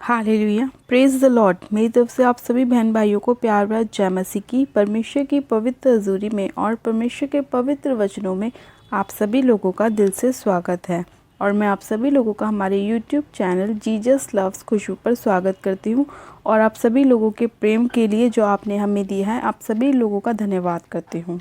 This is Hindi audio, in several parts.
Hallelujah, praise the Lord. मेरी तरफ से आप सभी बहन भाइयों को प्यार भरा जय मसीह की। परमेश्वर की पवित्र हजूरी में और परमेश्वर के पवित्र वचनों में आप सभी लोगों का दिल से स्वागत है। और मैं आप सभी लोगों का हमारे यूट्यूब चैनल जीसस लव्स खुशबू पर स्वागत करती हूँ। और आप सभी लोगों के प्रेम के लिए जो आपने हमें दिया है, आप सभी लोगों का धन्यवाद करती हूँ।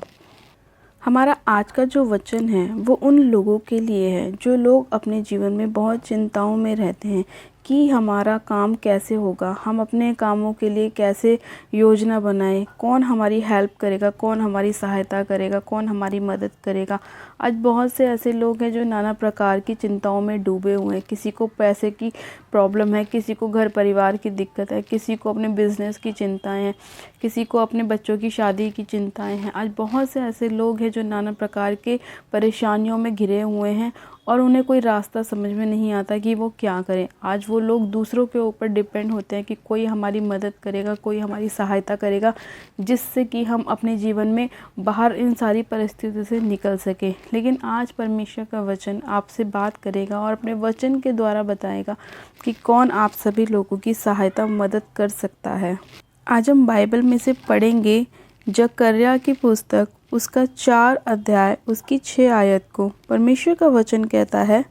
हमारा आज का जो वचन है वो उन लोगों के लिए है जो लोग अपने जीवन में बहुत चिंताओं में रहते हैं कि हमारा काम कैसे होगा, हम अपने कामों के लिए कैसे योजना बनाएं, कौन हमारी हेल्प करेगा, कौन हमारी सहायता करेगा, कौन हमारी मदद करेगा। आज बहुत से ऐसे लोग हैं जो नाना प्रकार की चिंताओं में डूबे हुए हैं। किसी को पैसे की प्रॉब्लम है, किसी को घर परिवार की दिक्कत है, किसी को अपने बिजनेस की चिंताएं हैं, किसी को अपने बच्चों की शादी की चिंताएं हैं। आज बहुत से ऐसे लोग हैं जो नाना प्रकार के परेशानियों में घिरे हुए हैं और उन्हें कोई रास्ता समझ में नहीं आता कि वो क्या करें। आज वो लोग दूसरों के ऊपर डिपेंड होते हैं कि कोई हमारी मदद करेगा, कोई हमारी सहायता करेगा, जिससे कि हम अपने जीवन में बाहर इन सारी परिस्थितियों से निकल सकें। लेकिन आज परमेश्वर का वचन आपसे बात करेगा और अपने वचन के द्वारा बताएगा कि कौन आप सभी लोगों की सहायता मदद कर सकता है। आज हम बाइबल में से पढ़ेंगे जकर्या की पुस्तक, उसका 4 अध्याय, उसकी 6 आयत को। परमेश्वर का वचन कहता है,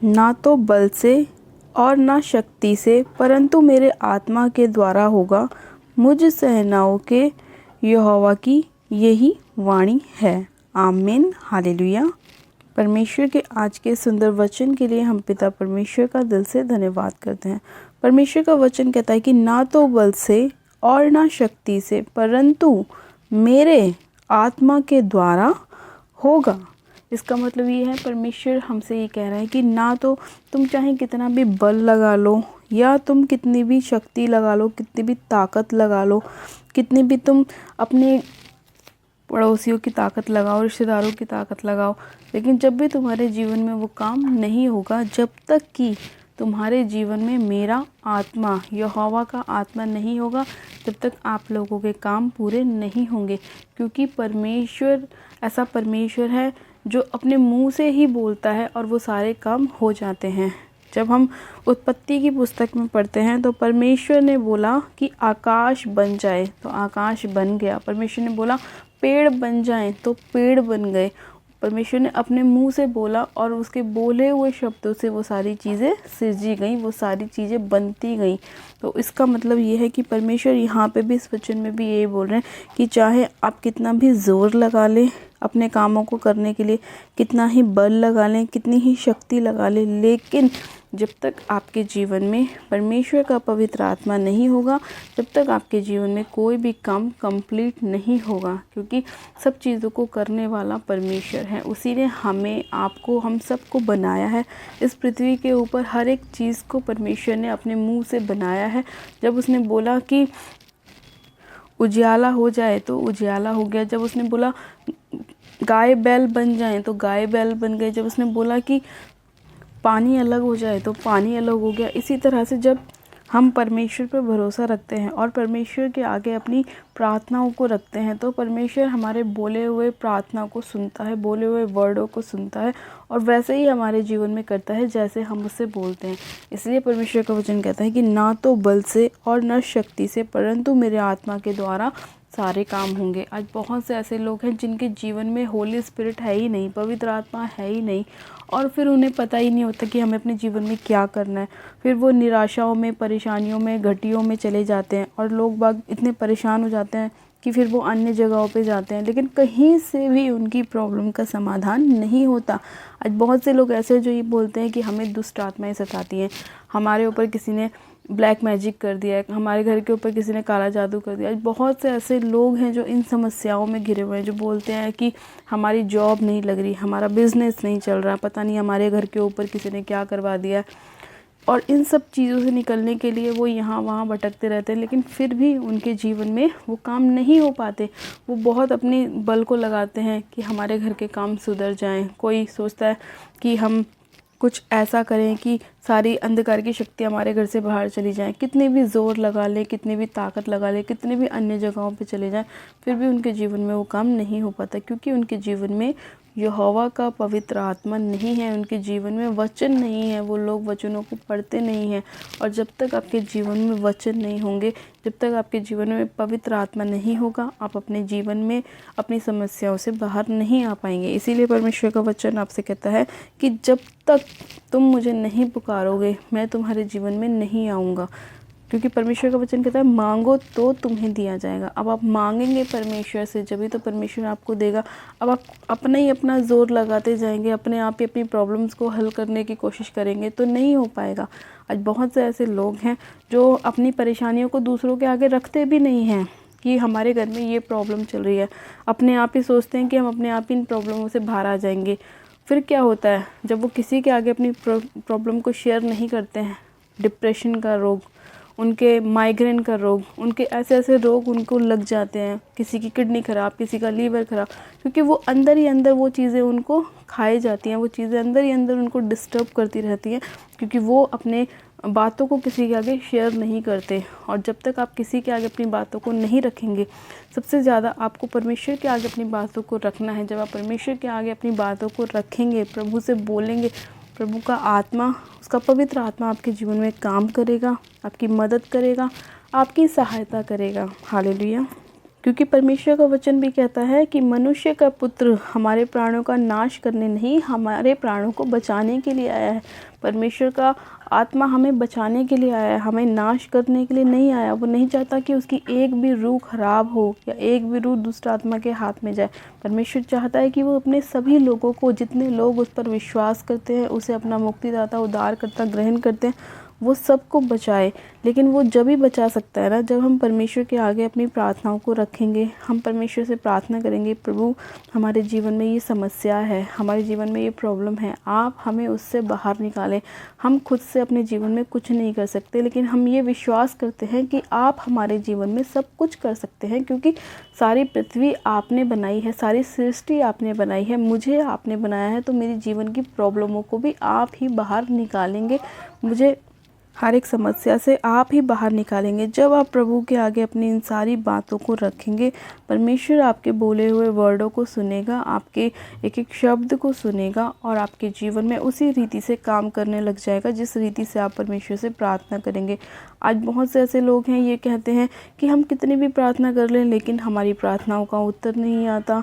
ना तो बल से और ना शक्ति से, परंतु मेरे आत्मा के द्वारा होगा, मुझ सेनाओं के यहोवा की यही वाणी है। आमीन, हालेलुया। परमेश्वर के आज के सुंदर वचन के लिए हम पिता परमेश्वर का दिल से धन्यवाद करते हैं। परमेश्वर का वचन कहता है कि ना तो बल से और ना शक्ति से, परंतु मेरे आत्मा के द्वारा होगा। इसका मतलब ये है, परमेश्वर हमसे ये कह रहा है कि ना तो तुम चाहे कितना भी बल लगा लो या तुम कितनी भी शक्ति लगा लो, कितनी भी ताकत लगा लो, कितनी भी तुम अपने पड़ोसियों की ताकत लगाओ, रिश्तेदारों की ताकत लगाओ, लेकिन जब भी तुम्हारे जीवन में वो काम नहीं होगा, जब तक कि तुम्हारे जीवन में मेरा आत्मा, यहोवा का आत्मा नहीं होगा, तब तक आप लोगों के काम पूरे नहीं होंगे। क्योंकि परमेश्वर ऐसा परमेश्वर है जो अपने मुंह से ही बोलता है और वो सारे काम हो जाते हैं। जब हम उत्पत्ति की पुस्तक में पढ़ते हैं तो परमेश्वर ने बोला कि आकाश बन जाए, तो आकाश बन गया। परमेश्वर ने बोला पेड़ बन जाएं, तो पेड़ बन गए। परमेश्वर ने अपने मुंह से बोला और उसके बोले हुए शब्दों से वो सारी चीज़ें सृजी गई, वो सारी चीज़ें बनती गई। तो इसका मतलब ये है कि परमेश्वर यहाँ पे भी, इस वचन में भी यही बोल रहे हैं कि चाहे आप कितना भी ज़ोर लगा लें अपने कामों को करने के लिए, कितना ही बल लगा लें, कितनी ही शक्ति लगा लें, लेकिन जब तक आपके जीवन में परमेश्वर का पवित्र आत्मा नहीं होगा, जब तक आपके जीवन में कोई भी काम कंप्लीट नहीं होगा। क्योंकि सब चीज़ों को करने वाला परमेश्वर है। उसी ने हमें, आपको, हम सबको बनाया है। इस पृथ्वी के ऊपर हर एक चीज़ को परमेश्वर ने अपने मुंह से बनाया है। जब उसने बोला कि उजियाला हो जाए तो उजियाला हो गया। जब उसने बोला गाय बैल बन जाए तो गाय बैल बन गए। जब उसने बोला कि पानी अलग हो जाए तो पानी अलग हो गया। इसी तरह से जब हम परमेश्वर पर भरोसा रखते हैं और परमेश्वर के आगे अपनी प्रार्थनाओं को रखते हैं, तो परमेश्वर हमारे बोले हुए प्रार्थना को सुनता है, बोले हुए वर्डों को सुनता है और वैसे ही हमारे जीवन में करता है जैसे हम उससे बोलते हैं। इसलिए परमेश्वर का वचन कहता है कि ना तो बल से और न शक्ति से, परंतु मेरे आत्मा के द्वारा सारे काम होंगे। आज बहुत से ऐसे लोग हैं जिनके जीवन में होली स्पिरिट है ही नहीं, पवित्र आत्मा है ही नहीं, और फिर उन्हें पता ही नहीं होता कि हमें अपने जीवन में क्या करना है। फिर वो निराशाओं में, परेशानियों में, घटियों में चले जाते हैं और लोग बाग इतने परेशान हो जाते हैं कि फिर वो अन्य जगहों पे जाते हैं, लेकिन कहीं से भी उनकी प्रॉब्लम का समाधान नहीं होता। आज बहुत से लोग ऐसे जो ये बोलते हैं कि हमें दुष्ट आत्माएं सताती हैं, हमारे ऊपर किसी ने ब्लैक मैजिक कर दिया है, हमारे घर के ऊपर किसी ने काला जादू कर दिया। बहुत से ऐसे लोग हैं जो इन समस्याओं में घिरे हुए हैं, जो बोलते हैं कि हमारी जॉब नहीं लग रही, हमारा बिजनेस नहीं चल रहा, पता नहीं हमारे घर के ऊपर किसी ने क्या करवा दिया। और इन सब चीज़ों से निकलने के लिए वो यहाँ वहाँ भटकते रहते हैं, लेकिन फिर भी उनके जीवन में वो काम नहीं हो पाते। वो बहुत अपने बल को लगाते हैं कि हमारे घर के काम सुधर जाएं। कोई सोचता है कि हम कुछ ऐसा करें कि सारी अंधकार की शक्ति हमारे घर से बाहर चली जाए। कितने भी ज़ोर लगा लें, कितनी भी ताकत लगा लें, कितने भी अन्य जगहों पे चले जाएं, फिर भी उनके जीवन में वो काम नहीं हो पाता, क्योंकि उनके जीवन में यहोवा का पवित्र आत्मा नहीं है, उनके जीवन में वचन नहीं है, वो लोग वचनों को पढ़ते नहीं हैं। और जब तक आपके जीवन में वचन नहीं होंगे, जब तक आपके जीवन में पवित्र आत्मा नहीं होगा, आप अपने जीवन में अपनी समस्याओं से बाहर नहीं आ पाएंगे। इसीलिए परमेश्वर का वचन आपसे कहता है कि जब तक तुम मुझे नहीं पुकारोगे, मैं तुम्हारे जीवन में नहीं आऊँगा। क्योंकि परमेश्वर का वचन कहता है मांगो तो तुम्हें दिया जाएगा। अब आप मांगेंगे परमेश्वर से, जब भी तो परमेश्वर आपको देगा। अब आप अपना ही अपना ज़ोर लगाते जाएंगे, अपने आप ही अपनी प्रॉब्लम्स को हल करने की कोशिश करेंगे तो नहीं हो पाएगा। आज बहुत से ऐसे लोग हैं जो अपनी परेशानियों को दूसरों के आगे रखते भी नहीं हैं कि हमारे घर में ये प्रॉब्लम चल रही है। अपने आप ही सोचते हैं कि हम अपने आप ही इन प्रॉब्लमों से बाहर आ जाएंगे। फिर क्या होता है, जब वो किसी के आगे अपनी प्रॉब्लम को शेयर नहीं करते हैं, डिप्रेशन का रोग, उनके माइग्रेन का रोग, उनके ऐसे ऐसे रोग उनको लग जाते हैं। किसी की किडनी ख़राब, किसी का लीवर ख़राब, क्योंकि वो अंदर ही अंदर वो चीज़ें उनको खाई जाती हैं, वो चीज़ें अंदर ही अंदर उनको डिस्टर्ब करती रहती हैं, क्योंकि वो अपने बातों को किसी के आगे शेयर नहीं करते। और जब तक आप किसी के आगे अपनी बातों को नहीं रखेंगे, सबसे ज़्यादा आपको परमेश्वर के आगे अपनी बातों को रखना है। जब आप परमेश्वर के आगे अपनी बातों को रखेंगे, प्रभु से बोलेंगे, प्रभु का आत्मा, उसका पवित्र आत्मा आपके जीवन में काम करेगा, आपकी मदद करेगा, आपकी सहायता करेगा। हालेलुया। क्योंकि परमेश्वर का वचन भी कहता है कि मनुष्य का पुत्र हमारे प्राणों का नाश करने नहीं, हमारे प्राणों को बचाने के लिए आया है। परमेश्वर का आत्मा हमें बचाने के लिए आया है, हमें नाश करने के लिए नहीं आया। वो नहीं चाहता कि उसकी एक भी रूह खराब हो या एक भी रूह दुष्ट आत्मा के हाथ में जाए। परमेश्वर चाहता है कि वो अपने सभी लोगों को, जितने लोग उस पर विश्वास करते हैं, उसे अपना मुक्तिदाता, उद्धारकर्ता ग्रहण करते हैं, वो सबको बचाए। लेकिन वो जब ही बचा सकता है ना, जब हम परमेश्वर के आगे अपनी प्रार्थनाओं को रखेंगे। हम परमेश्वर से प्रार्थना करेंगे, प्रभु हमारे जीवन में ये समस्या है, हमारे जीवन में ये प्रॉब्लम है, आप हमें उससे बाहर निकालें। हम खुद से अपने जीवन में कुछ नहीं कर सकते, लेकिन हम ये विश्वास करते हैं कि आप हमारे जीवन में सब कुछ कर सकते हैं, क्योंकि सारी पृथ्वी आपने बनाई है, सारी सृष्टि आपने बनाई है, मुझे आपने बनाया है। तो मेरी जीवन की प्रॉब्लमों को भी आप ही बाहर निकालेंगे, मुझे हर एक समस्या से आप ही बाहर निकालेंगे। जब आप प्रभु के आगे अपनी इन सारी बातों को रखेंगे, परमेश्वर आपके बोले हुए वर्डों को सुनेगा, आपके एक एक शब्द को सुनेगा और आपके जीवन में उसी रीति से काम करने लग जाएगा जिस रीति से आप परमेश्वर से प्रार्थना करेंगे। आज बहुत से ऐसे लोग हैं, ये कहते हैं कि हम कितनी भी प्रार्थना कर लें लेकिन हमारी प्रार्थनाओं का उत्तर नहीं आता।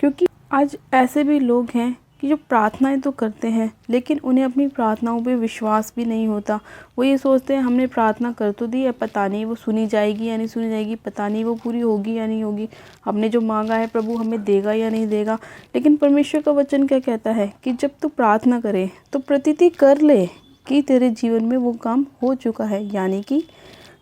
क्योंकि आज ऐसे भी लोग हैं कि जो प्रार्थनाएं तो करते हैं लेकिन उन्हें अपनी प्रार्थनाओं पे विश्वास भी नहीं होता। वो ये सोचते हैं हमने प्रार्थना कर तो दी है, पता नहीं वो सुनी जाएगी या नहीं सुनी जाएगी, पता नहीं वो पूरी होगी या नहीं होगी, हमने जो मांगा है प्रभु हमें देगा या नहीं देगा। लेकिन परमेश्वर का वचन क्या कहता है कि जब तू प्रार्थना करे तो प्रतीति कर ले कि तेरे जीवन में वो काम हो चुका है। यानी कि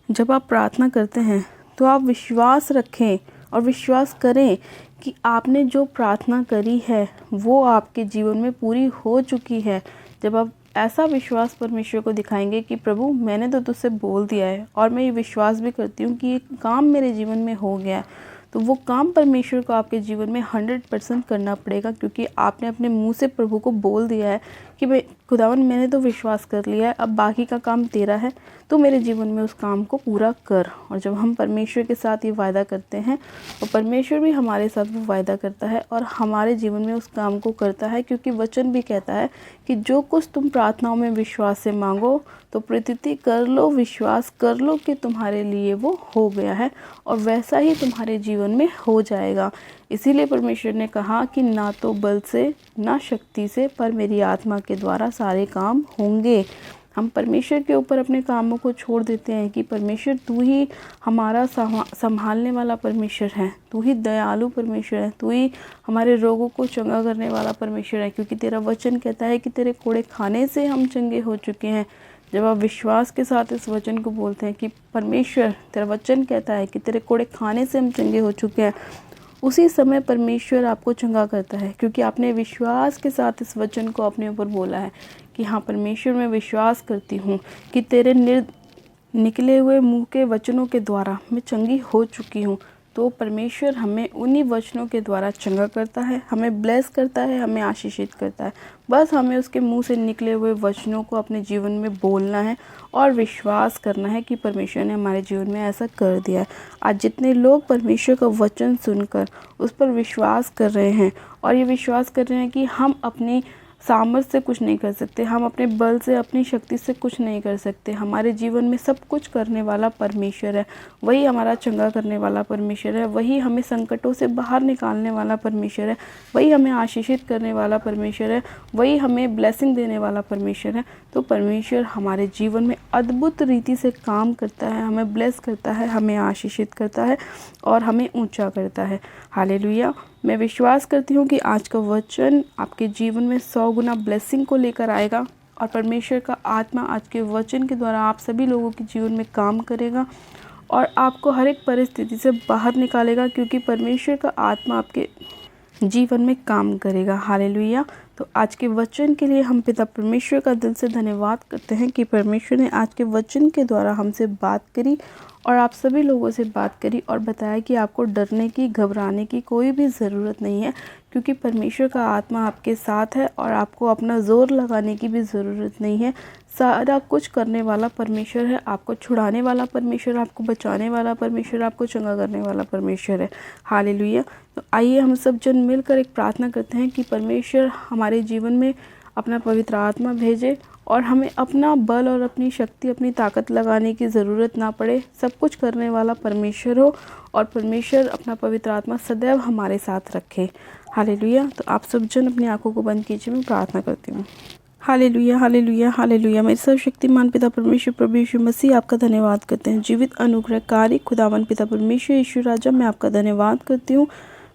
जब आप प्रार्थना करते हैं तो आप विश्वास रखें और विश्वास करें कि आपने जो प्रार्थना करी है वो आपके जीवन में पूरी हो चुकी है। जब आप ऐसा विश्वास परमेश्वर को दिखाएंगे कि प्रभु मैंने तो तुझसे बोल दिया है और मैं ये विश्वास भी करती हूँ कि ये काम मेरे जीवन में हो गया है, तो वो काम परमेश्वर को आपके जीवन में 100% करना पड़ेगा। क्योंकि आपने अपने मुंह से प्रभु को बोल दिया है कि भाई खुदावन मैंने तो विश्वास कर लिया है, अब बाकी का काम तेरा है, तो मेरे जीवन में उस काम को पूरा कर। और जब हम परमेश्वर के साथ ये वायदा करते हैं तो परमेश्वर भी हमारे साथ वो वायदा करता है और हमारे जीवन में उस काम को करता है। क्योंकि वचन भी कहता है कि जो कुछ तुम प्रार्थनाओं में विश्वास से मांगो तो प्रतीति कर लो, विश्वास कर लो कि तुम्हारे लिए वो हो गया है और वैसा ही तुम्हारे जीवन में हो जाएगा। इसीलिए परमेश्वर ने कहा कि ना तो बल से ना शक्ति से पर मेरी आत्मा के द्वारा सारे काम होंगे। हम परमेश्वर के ऊपर अपने कामों को छोड़ देते हैं कि परमेश्वर तू ही हमारा संभालने वाला परमेश्वर है, तू ही दयालु परमेश्वर है, तू ही हमारे रोगों को चंगा करने वाला परमेश्वर है। क्योंकि तेरा वचन कहता है कि तेरे कोड़े खाने से हम चंगे हो चुके हैं। जब आप विश्वास के साथ इस वचन को बोलते हैं कि परमेश्वर तेरा वचन कहता है कि तेरे कोड़े खाने से हम चंगे हो चुके हैं, उसी समय परमेश्वर आपको चंगा करता है। क्योंकि आपने विश्वास के साथ इस वचन को अपने ऊपर बोला है कि हाँ परमेश्वर मैं विश्वास करती हूँ कि तेरे निकले हुए मुंह के वचनों के द्वारा मैं चंगी हो चुकी हूँ। तो परमेश्वर हमें उन्हीं वचनों के द्वारा चंगा करता है, हमें ब्लेस करता है, हमें आशीषित करता है। बस हमें उसके मुंह से निकले हुए वचनों को अपने जीवन में बोलना है और विश्वास करना है कि परमेश्वर ने हमारे जीवन में ऐसा कर दिया है। आज जितने लोग परमेश्वर का वचन सुनकर उस पर विश्वास कर रहे हैं और ये विश्वास कर रहे हैं कि हम अपनी सामर्थ्य से कुछ नहीं कर सकते, हम अपने बल से, अपनी शक्ति से कुछ नहीं कर सकते, हमारे जीवन में सब कुछ करने वाला परमेश्वर है, वही हमारा चंगा करने वाला परमेश्वर है, वही हमें संकटों से बाहर निकालने वाला परमेश्वर है, वही हमें आशीषित करने वाला परमेश्वर है, वही हमें ब्लेसिंग देने वाला परमेश्वर है। तो परमेश्वर हमारे जीवन में अद्भुत रीति से काम करता है, हमें ब्लेस करता है, हमें आशीषित करता है और हमें ऊंचा करता है। हालेलुया। मैं विश्वास करती हूँ कि आज का वचन आपके जीवन में 100 गुना ब्लेसिंग को लेकर आएगा और परमेश्वर का आत्मा आज के वचन के द्वारा आप सभी लोगों के जीवन में काम करेगा और आपको हर एक परिस्थिति से बाहर निकालेगा, क्योंकि परमेश्वर का आत्मा आपके जीवन में काम करेगा। हालेलुया। तो आज के वचन के लिए हम पिता परमेश्वर का दिल से धन्यवाद करते हैं कि परमेश्वर ने आज के वचन के द्वारा हमसे बात करी और आप सभी लोगों से बात करी और बताया कि आपको डरने की, घबराने की कोई भी ज़रूरत नहीं है, क्योंकि परमेश्वर का आत्मा आपके साथ है और आपको अपना ज़ोर लगाने की भी ज़रूरत नहीं है। सारा कुछ करने वाला परमेश्वर है, आपको छुड़ाने वाला परमेश्वर, आपको बचाने वाला परमेश्वर, आपको चंगा करने वाला परमेश्वर है। हालेलुया। तो आइए हम सब जन मिलकर एक प्रार्थना करते हैं कि परमेश्वर हमारे जीवन में अपना पवित्र आत्मा भेजे और हमें अपना बल और अपनी शक्ति, अपनी ताकत लगाने की ज़रूरत ना पड़े। सब कुछ करने वाला परमेश्वर हो और परमेश्वर अपना पवित्र आत्मा सदैव हमारे साथ रखे। हालेलुया। तो आप सब जन अपनी आंखों को बंद कीजिए, मैं प्रार्थना करती हूँ। Hallelujah, hallelujah, hallelujah. मेरे सर्वशक्तिमान पिता परमेश्वर प्रभु यीशु मसीह आपका धन्यवाद करते हैं। जीवित अनुग्रहकारी खुदावन पिता परमेश्वर यीशु राजा, मैं आपका धन्यवाद करती हूँ।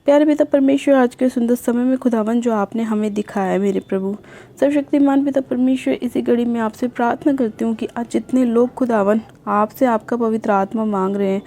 प्यारे पिता परमेश्वर, आज के सुंदर समय में खुदावन जो आपने हमें दिखाया है मेरे प्रभु, सर्वशक्तिमान पिता परमेश्वर, इसी घड़ी में आपसे प्रार्थना करती हूँ कि आज जितने लोग खुदावन आपसे आपका पवित्र आत्मा मांग रहे हैं,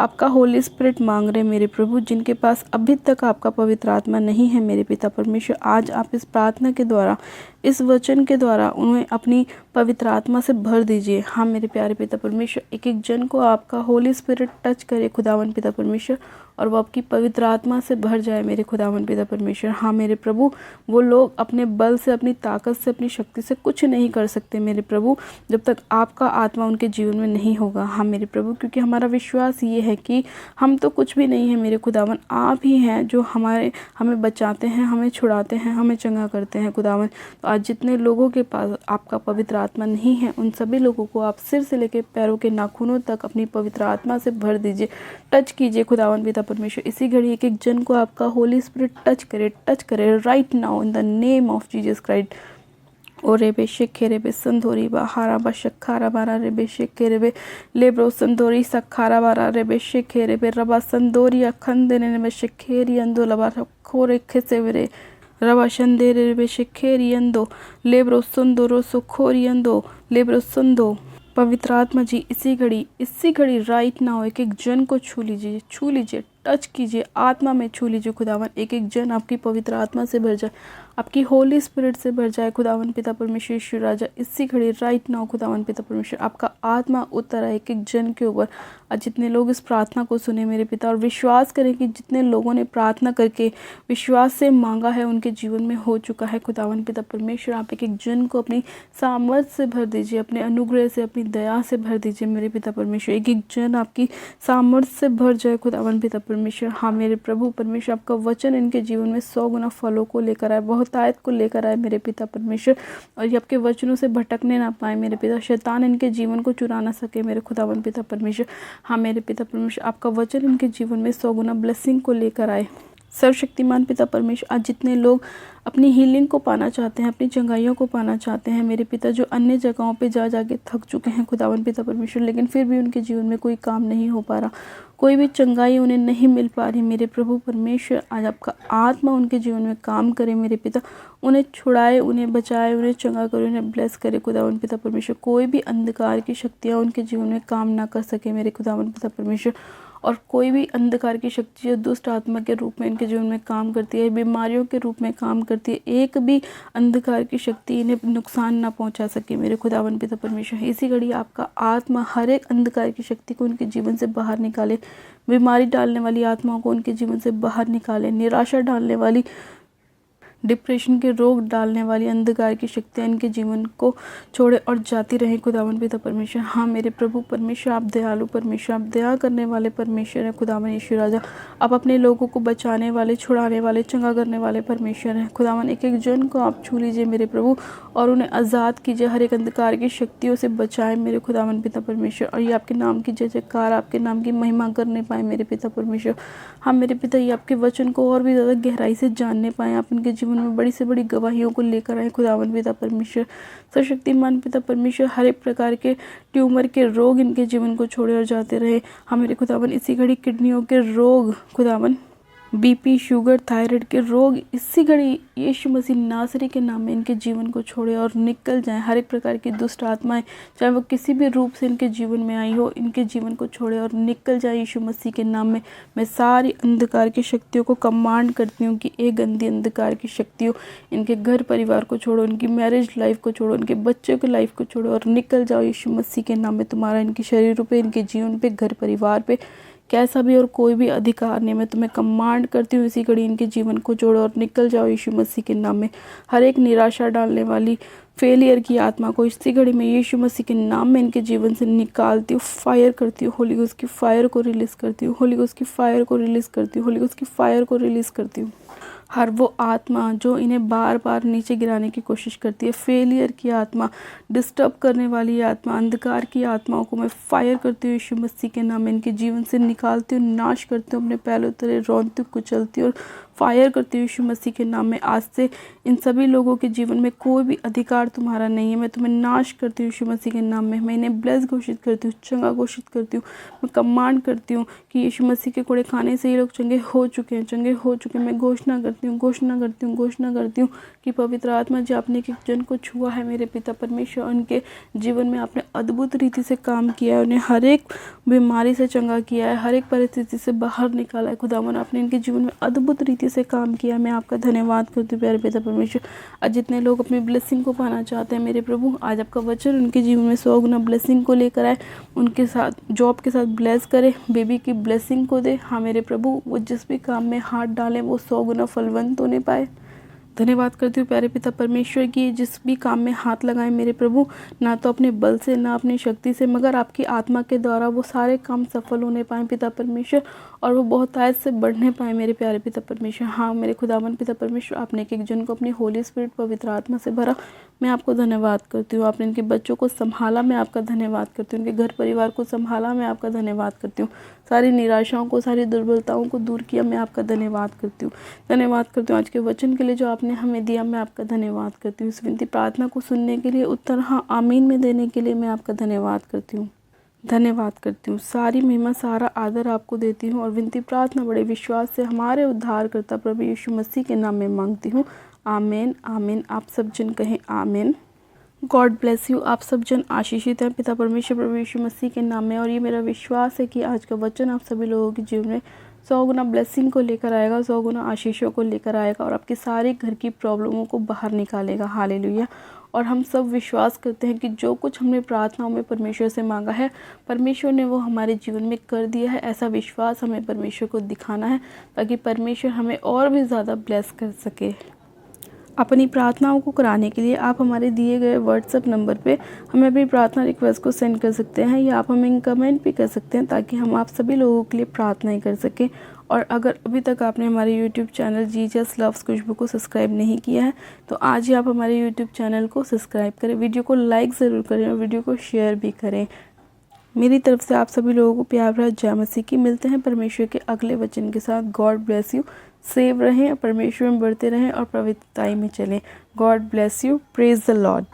आपका होली स्पिरिट मांग रहे हैं मेरे प्रभु, जिनके पास अभी तक आपका पवित्र आत्मा नहीं है मेरे पिता परमेश्वर, आज आप इस प्रार्थना के द्वारा, इस वचन के द्वारा उन्हें अपनी पवित्र आत्मा से भर दीजिए। हाँ मेरे प्यारे पिता परमेश्वर, एक एक जन को आपका होली स्पिरिट टच करे खुदावन पिता परमेश्वर, और वो आपकी पवित्र आत्मा से भर जाए मेरे खुदावन पिता परमेश्वर। हाँ मेरे प्रभु, वो लोग अपने बल से, अपनी ताकत से, अपनी शक्ति से कुछ नहीं कर सकते मेरे प्रभु, जब तक आपका आत्मा उनके जीवन में नहीं होगा। हाँ मेरे प्रभु, क्योंकि हमारा विश्वास ये है कि हम तो कुछ भी नहीं है मेरे खुदावन, आप ही हैं जो हमें बचाते हैं, हमें छुड़ाते हैं, हमें चंगा करते हैं खुदावन। तो आज जितने लोगों के पास आपका पवित्र आत्मा नहीं है, उन सभी लोगों को आप सिर से लेकर पैरों के नाखूनों तक अपनी पवित्र आत्मा से भर दीजिए, टच कीजिए खुदावन पिता परमेश्वर। इसी घड़ी एक एक जन को आपका होली स्पिरिट टच करे right now in the name of Jesus Christ. ओ रेबे शेखे रेबे संधोरी बाहारा बा शखारा बारा रेबे शेखे रेबे लेब्रो संधोरी सखारा बारा रेबे शेखे रेबे रबा संधोरी अखंदे ने शेखेरी अंदो लबा खोरे खेसेवरे रबा शंदेरे रेबे शेखेरी अंदो लेब्रो संदोरो सुखोरी अंदो लेब्रो संदो। पवित्र आत्मा जी, इसी घड़ी राइट नाउ एक एक जन को छू लीजिए, टच कीजिए, आत्मा में छू लीजिए खुदावन। एक एक जन आपकी पवित्र आत्मा से भर जाए, आपकी होली स्पिरिट से भर जाए खुदावन पिता परमेश्वर यीशु राजा। इसी घड़ी राइट नाउ खुदावन पिता परमेश्वर, आपका आत्मा उतर आए एक एक जन के ऊपर। आज जितने लोग इस प्रार्थना को सुने मेरे पिता, और विश्वास करें कि जितने लोगों ने प्रार्थना करके विश्वास से मांगा है उनके जीवन में हो चुका है खुदावन पिता परमेश्वर। आप एक एक जन को अपनी सामर्थ से भर दीजिए, अपने अनुग्रह से, अपनी दया से भर दीजिए मेरे पिता परमेश्वर। एक एक जन आपकी सामर्थ से भर जाए खुदावन पिता परमेश्वर। हाँ मेरे प्रभु परमेश्वर, आपका वचन इनके जीवन में 100 गुना फलों को लेकर आए, बहुतायत को लेकर आए मेरे पिता परमेश्वर, और ये आपके वचनों से भटकने ना पाए मेरे पिता, शैतान इनके जीवन को चुरा ना सके मेरे खुदावन पिता परमेश्वर। हाँ मेरे पिता परमेश्वर, आपका वचन इनके जीवन में 100 गुना ब्लेसिंग को लेकर आए। सर्वशक्तिमान पिता परमेश्वर, आज जितने लोग अपनी हीलिंग को पाना चाहते हैं, अपनी चंगाइयों को पाना चाहते हैं मेरे पिता, जो अन्य जगहों पे जा के थक चुके हैं खुदावन पिता परमेश्वर, लेकिन फिर भी उनके जीवन में कोई काम नहीं हो पा रहा, कोई भी चंगाई उन्हें नहीं मिल पा रही मेरे प्रभु परमेश्वर, आज आपका आत्मा उनके जीवन में काम करे मेरे पिता, उन्हें छुड़ाए, उन्हें बचाए, उन्हें चंगा करे, उन्हें ब्लेस करे खुदावन पिता परमेश्वर। कोई भी अंधकार की शक्तियाँ उनके जीवन में काम ना कर सके मेरे खुदावन पिता परमेश्वर, और कोई भी अंधकार की शक्ति जो दुष्ट आत्मा के रूप में इनके जीवन में काम करती है, बीमारियों के रूप में काम करती है, एक भी अंधकार की शक्ति इन्हें नुकसान ना पहुंचा सके मेरे खुदावन पिता परमेश्वर। इसी घड़ी आपका आत्मा हर एक अंधकार की शक्ति को उनके जीवन से बाहर निकाले, बीमारी डालने वाली आत्माओं को उनके जीवन से बाहर निकाले, निराशा डालने वाली, डिप्रेशन के रोग डालने वाली अंधकार की शक्तियाँ इनके जीवन को छोड़े और जाती रहे खुदावन पिता परमेश्वर। हाँ मेरे प्रभु परमेश्वर, आप दयालु परमेश्वर, आप दया करने वाले परमेश्वर हैं खुदावन यीशु राजा। आप अपने लोगों को बचाने वाले, छुड़ाने वाले, चंगा करने वाले परमेश्वर हैं खुदावन। एक एक जन को आप छू लीजिए मेरे प्रभु और उन्हें आज़ाद कीजिए, हर एक अंधकार की शक्तियों से बचाएं मेरे खुदावन पिता परमेश्वर। और ये आपके नाम की जय जयकार, आपके नाम की महिमा करने पाए मेरे पिता परमेश्वर। हाँ मेरे पिता, ये आपके वचन को और भी ज़्यादा गहराई से जानने पाएँ, आप इनके जीवन में बड़ी से बड़ी गवाहियों को लेकर आए खुदावन पिता परमेश्वर। सर्वशक्तिमान पिता परमेश्वर, हर एक प्रकार के ट्यूमर के रोग इनके जीवन को छोड़े और जाते रहे। हाँ मेरे खुदावन, इसी घड़ी किडनियों के रोग खुदावन, बीपी, शुगर, थायराइड के रोग इसी घड़ी यीशु मसीह नासरी के नाम में इनके जीवन को छोड़े और निकल जाएं। हर एक प्रकार की दुष्ट आत्माएं, चाहे वो किसी भी रूप से इनके जीवन में आई हो, इनके जीवन को छोड़े और निकल जाए यीशु मसीह के नाम में। मैं सारी अंधकार की शक्तियों को कमांड करती हूँ कि एक गंदी अंधकार की शक्तियों इनके घर परिवार को छोड़ो, इनकी मैरिज लाइफ को छोड़ो, इनके बच्चों की लाइफ को छोड़ो और निकल जाओ यीशु मसीह के नाम में। तुम्हारा इनके शरीरों पे, इनके जीवन पे, घर परिवार पे कैसा भी और कोई भी अधिकार नहीं। मैं तुम्हें कमांड करती हूँ इसी घड़ी इनके जीवन को जोड़ो और निकल जाओ यीशु मसीह के नाम में। हर एक निराशा डालने वाली, फेलियर की आत्मा को इसी घड़ी में यीशु मसीह के नाम में इनके जीवन से निकालती हूँ, फायर करती हूँ, होली गोस्ट की फायर को रिलीज़ करती हूँ, होली गोस्ट की फायर को रिलीज़ करती हूँ, होली गोस्ट की फायर को रिलीज़ करती हूँ। हर वो आत्मा जो इन्हें बार बार नीचे गिराने की कोशिश करती है, फेलियर की आत्मा, डिस्टर्ब करने वाली आत्मा, अंधकार की आत्माओं को मैं फायर करती हूँ यीशु मसीह के नाम में, इनके जीवन से निकालती हूँ, नाश करती हूँ, अपने पहलू तले रौंदती हूँ, कुचलती हूँ और फायर करती हूँ यीशु मसीह के नाम में। आज से इन सभी लोगों के जीवन में कोई भी अधिकार तुम्हारा नहीं है। मैं तुम्हें नाश करती हूँ यीशु मसीह के नाम में। मैं इन्हें ब्लेस घोषित करती हूँ, चंगा घोषित करती हूँ। मैं कमांड करती हूँ कि यीशु मसीह के कोड़े खाने से ये लोग चंगे हो चुके हैं, चंगे हो चुके हैं। मैं घोषणा करती हूँ, घोषणा करती हूँ, घोषणा करती हूँ कि पवित्र आत्मा जो आपने एक जन को छुआ है मेरे पिता परमेश्वर, उनके जीवन में आपने अद्भुत रीति से काम किया है, उन्हें हर एक बीमारी से चंगा किया है, हर एक परिस्थिति से बाहर निकाला है खुदावन। आपने इनके जीवन में अद्भुत रीति से काम किया। मैं आपका धन्यवाद करती हूँ प्यारे पिता परमेश्वर। आज जितने लोग अपनी ब्लेसिंग को पाना चाहते हैं मेरे प्रभु, आज आपका वचन उनके जीवन में 100 गुना ब्लेसिंग को लेकर आए, उनके साथ जॉब के साथ ब्लेस करे, बेबी की ब्लेसिंग को दे। हाँ मेरे प्रभु, वो जिस भी काम में हाथ डालें वो 100 गुना फलवंत होने पाए। धन्यवाद करती हूँ प्यारे पिता परमेश्वर की, जिस भी काम में हाथ लगाएं मेरे प्रभु, ना तो अपने बल से ना अपनी शक्ति से, मगर आपकी आत्मा के द्वारा वो सारे काम सफल होने पाएँ पिता परमेश्वर, और वो बहुतायत से बढ़ने पाए मेरे प्यारे पिता परमेश्वर। हाँ मेरे खुदावन पिता परमेश्वर, आपने एक एक जन को अपनी होली स्पिरिट पवित्र आत्मा से भरा। मैं आपको धन्यवाद करती हूँ। आपने इनके बच्चों को संभाला, मैं आपका धन्यवाद करती हूँ। उनके घर परिवार को संभाला, मैं आपका धन्यवाद करती हूँ। सारी निराशाओं को, सारी दुर्बलताओं को दूर किया, मैं आपका धन्यवाद करती हूँ। धन्यवाद करती हूँ आज के वचन के लिए जो आपने हमें दिया, मैं आपका धन्यवाद करती हूँ। इस विनती प्रार्थना को सुनने के लिए, उत्तर हाँ आमीन में देने के लिए मैं आपका धन्यवाद करती हूँ, धन्यवाद करती हूँ। सारी महिमा, सारा आदर आपको देती हूँ और विनती प्रार्थना बड़े विश्वास से हमारे उद्धारकर्ता प्रभु यीशु मसीह के नाम में मांगती हूँ। आमीन, आमीन। आप सब जन कहें आमीन। God bless you. आप सब जन आशीषित हैं पिता परमेश्वर प्रभु यीशु मसीह के नाम में, और ये मेरा विश्वास है कि आज का वचन आप सभी लोगों के जीवन में 100 गुना ब्लेसिंग को लेकर आएगा, 100 गुना आशीषों को लेकर आएगा और आपके सारे घर की प्रॉब्लमों को बाहर निकालेगा। हालेलुया। और हम सब विश्वास करते हैं कि जो कुछ हमने प्रार्थनाओं में परमेश्वर से मांगा है, परमेश्वर ने वो हमारे जीवन में कर दिया है। ऐसा विश्वास हमें परमेश्वर को दिखाना है ताकि परमेश्वर हमें और भी ज़्यादा ब्लेस कर सके। अपनी प्रार्थनाओं को कराने के लिए आप हमारे दिए गए व्हाट्सएप नंबर पे हमें अपनी प्रार्थना रिक्वेस्ट को सेंड कर सकते हैं, या आप हमें कमेंट भी कर सकते हैं ताकि हम आप सभी लोगों के लिए प्रार्थनाएं कर सकें। और अगर अभी तक आपने हमारे यूट्यूब चैनल जीसस लव्स खुशबू को सब्सक्राइब नहीं किया है तो आज ही आप हमारे यूट्यूब चैनल को सब्सक्राइब करें, वीडियो को लाइक ज़रूर करें और वीडियो को शेयर भी करें। मेरी तरफ से आप सभी लोगों को प्यार भरा जय मसीह की। मिलते हैं परमेश्वर के अगले वचन के साथ। God bless you. सेव रहें, परमेश्वर में बढ़ते रहें और पवित्रताई में चलें। God bless you. Praise the Lord.